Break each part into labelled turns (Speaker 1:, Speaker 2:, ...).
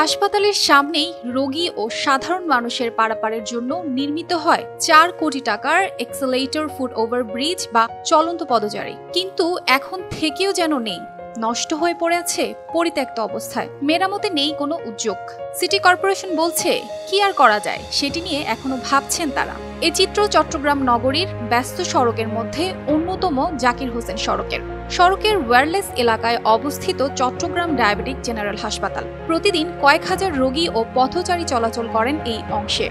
Speaker 1: হাসপাতালের সামনেই রোগী ও সাধারণ মানুষের পারাপারের জন্য নির্মিত হয় ৪ কোটি টাকার এক্সেলেটর ফুটওভার ব্রিজ বা চলন্ত পদচারী, কিন্তু এখন থেকেও যেন নেই, নষ্ট হয়ে পড়ে আছে পরিত্যক্ত অবস্থায়। মেরামতে নেই কোনো উদ্যোগ। সিটি কর্পোরেশন বলছে কি আর করা যায় সেটি নিয়ে এখনো ভাবছেন তারা। এই চিত্র চট্টগ্রাম নগরীর ব্যস্ত সড়কের মধ্যে অন্যতম জাকির হোসেন সড়কের ওয়্যারলেস এলাকায় অবস্থিত চট্টগ্রাম ডায়াবেটিক জেনারেল হাসপাতাল। প্রতিদিন কয়েক হাজার রোগী ও পথচারী চলাচল করেন এই অংশে।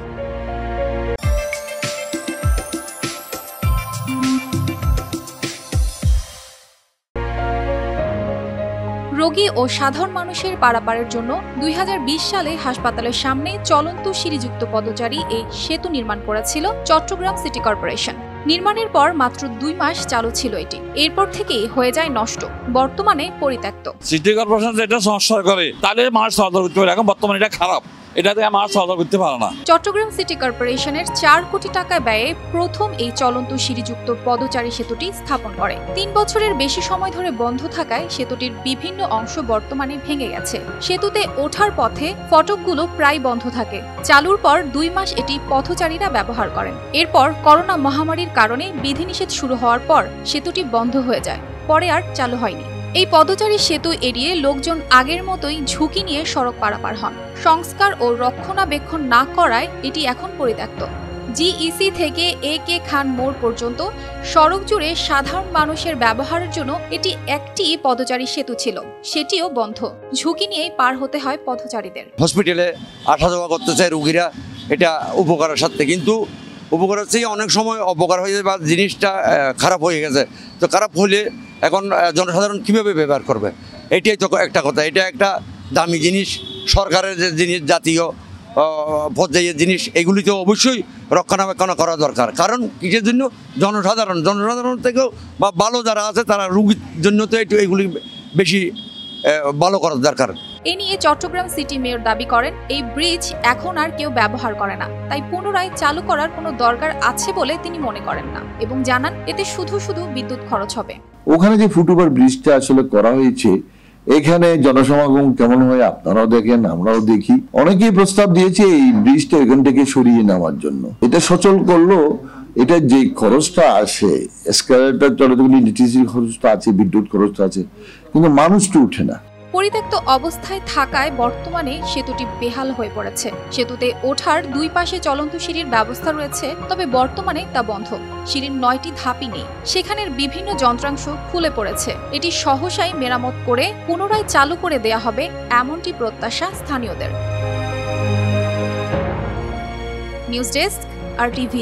Speaker 1: রোগী ও সাধারণ মানুষের পারাপারের জন্য ২০২০ সালে হাসপাতালের সামনে চলন্ত সিঁড়িযুক্ত পদচারী এই সেতু নির্মাণ করেছিল চট্টগ্রাম সিটি কর্পোরেশন। নির্মাণের পর মাত্র ২ মাস চালু ছিল এটি, এরপর থেকেই হয়ে যায় নষ্ট, বর্তমানে পরিত্যক্ত।
Speaker 2: সিটি কর্পোরেশন যেটা সংস্কার করে তাহলে মানুষ চলাচল করতে পারে, এখন বর্তমানে এটা খারাপ, এটাতে আমার চলাচল করতে পারে না।
Speaker 1: চট্টগ্রাম সিটি কর্পোরেশনের ৪ কোটি টাকা ব্যয়ে প্রথম এই চলন্ত সিঁড়িযুক্ত পদচারী সেতুটি স্থাপন করে। ৩ বছরের বেশি সময় ধরে বন্ধ থাকায় সেতুটির বিভিন্ন অংশ বর্তমানে ভেঙে গেছে। সেতুতে ওঠার পথে ফটকগুলো প্রায় বন্ধ থাকে। চালুর পর ২ মাস এটি পথচারীরা ব্যবহার করেন। এরপর করোনা মহামারীর কারণে বিধিনিষেধ শুরু হওয়ার পর সেতুটি বন্ধ হয়ে যায়, পরে আর চালু হয়নি। এই পদচারী সেতু এড়িয়ে লোকজন আগের মতোই ঝুঁকি নিয়ে সড়ক পারাপার হন। সংস্কার ও রক্ষণাবেক্ষণ না করায় এটি এখন পরিত্যক্ত। জিইসি থেকে এ.কে. খান মোড় পর্যন্ত সড়ক জুড়ে সাধারণ মানুষের ব্যবহারের জন্য এটি একটি পদচারী সেতু ছিল, সেটিও বন্ধ। ঝুঁকি নিয়েই পার হতে হয় পথচারীদের।
Speaker 3: হসপিটালে আসা যাওয়া করতে চায় রোগীরা, এটা উপকারের সাথে, কিন্তু উপকারের চেয়ে অনেক সময় অপকার হয়ে যায় বা জিনিসটা খারাপ হয়ে গেছে। তো খারাপ হলে এখন জনসাধারণ কীভাবে ব্যবহার করবে, এটাই তো একটা কথা। এটা একটা দামি জিনিস, সরকারের যে জিনিস, জাতীয় পর্যায়ের জিনিস, এগুলি তো অবশ্যই রক্ষণাবেক্ষণ করা দরকার। কারণ কিসের জন্য? জনসাধারণ থেকেও বা ভালো যারা আছে তারা রোগীর জন্য তো একটু এগুলি বেশি ভালো করার দরকার।
Speaker 1: এ নিয়ে চট্টগ্রাম সিটি মেয়র দাবি করেন এই ব্রিজ এখন আর কেউ ব্যবহার করে না, তাই পুনরায় চালু করার কোনো দরকার আছে বলে তিনি মনে করেন না এবং জানান এতে শুধু বিদ্যুৎ খরচ হবে।
Speaker 4: ওখানে যে ফুটওভার ব্রিজটা আসলে করা হয়েছে, এখানে জনসমাগম কেমন হয় আপনারাও দেখেন, আমরাও দেখি। অনেকেই প্রস্তাব দিয়েছে এই ব্রিজটা এখান থেকে সরিয়ে নেওয়ার জন্য। এটা সচল করলো, এটা যে খরচটা আসে, এসকালেটর চলাচল ডিটিসি খরচটা আছে, বিদ্যুৎ খরচটা আছে, কিন্তু মানুষ তো উঠে না।
Speaker 1: পরিত্যক্ত অবস্থায় থাকায় বর্তমানে সেতুটি বেহাল হয়ে পড়েছে। সেতুতে ওঠার ২ পাশে চলন্ত সিঁড়ির ব্যবস্থা রয়েছে, তবে বর্তমানে তা বন্ধ। সিঁড়ির ৯টি ধাপই নেই, সেখানের বিভিন্ন যন্ত্রাংশ খুলে পড়েছে। এটি সহসাই মেরামত করে পুনরায় চালু করে দেয়া হবে, এমনটি প্রত্যাশা স্থানীয়দের। News desk, RTV।